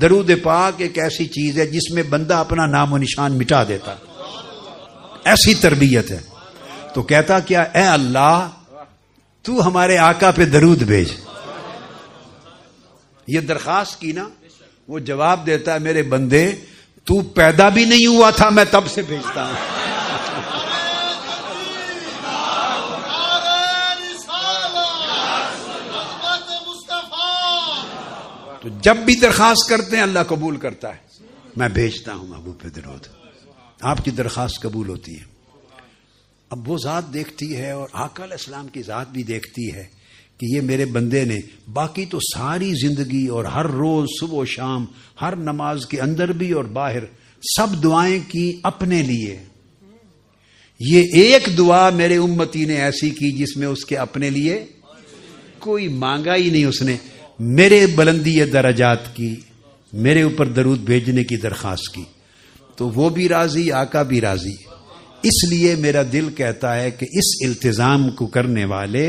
درود پاک ایک ایسی چیز ہے جس میں بندہ اپنا نام و نشان مٹا دیتا، ایسی تربیت ہے. تو کہتا کیا، اے اللہ تو ہمارے آقا پہ درود بھیج. یہ درخواست کی نا، وہ جواب دیتا ہے میرے بندے تو پیدا بھی نہیں ہوا تھا میں تب سے بھیجتا ہوں. تو جب بھی درخواست کرتے ہیں اللہ قبول کرتا ہے. میں بھیجتا ہوں محبوب پہ درود، آپ کی درخواست قبول ہوتی ہے. اب وہ ذات دیکھتی ہے اور آقا علیہ السلام کی ذات بھی دیکھتی ہے کہ یہ میرے بندے نے باقی تو ساری زندگی اور ہر روز صبح و شام ہر نماز کے اندر بھی اور باہر سب دعائیں کی اپنے لیے. یہ ایک دعا میرے امتی نے ایسی کی جس میں اس کے اپنے لیے کوئی مانگا ہی نہیں. اس نے میرے بلندی درجات کی، میرے اوپر درود بھیجنے کی درخواست کی. تو وہ بھی راضی، آقا بھی راضی. اس لیے میرا دل کہتا ہے کہ اس التزام کو کرنے والے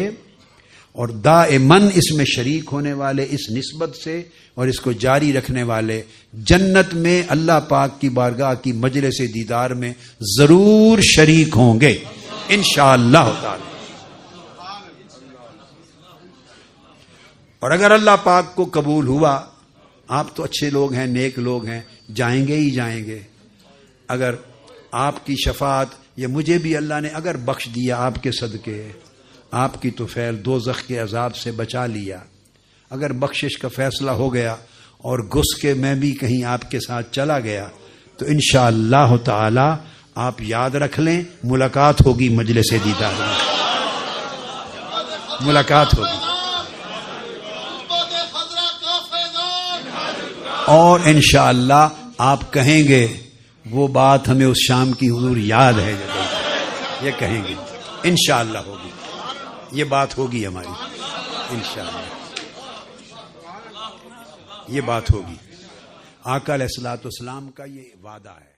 اور دائماً اس میں شریک ہونے والے، اس نسبت سے اور اس کو جاری رکھنے والے جنت میں اللہ پاک کی بارگاہ کی مجلس دیدار میں ضرور شریک ہوں گے انشاءاللہ تعالی. اور اگر اللہ پاک کو قبول ہوا، آپ تو اچھے لوگ ہیں، نیک لوگ ہیں، جائیں گے ہی جائیں گے. اگر آپ کی شفاعت یا مجھے بھی اللہ نے اگر بخش دیا آپ کے صدقے، آپ کی توفیل دوزخ کے عذاب سے بچا لیا، اگر بخشش کا فیصلہ ہو گیا اور گھس کے میں بھی کہیں آپ کے ساتھ چلا گیا، تو انشاءاللہ تعالی آپ یاد رکھ لیں ملاقات ہوگی مجلس دیدار میں، ملاقات ہوگی. اور انشاءاللہ آپ کہیں گے وہ بات ہمیں اس شام کی حضور یاد ہے، یہ کہیں گے انشاءاللہ ہوگی، یہ بات ہوگی ہماری انشاءاللہ، یہ بات ہوگی. آقا علیہ الصلوۃ والسلام کا یہ وعدہ ہے.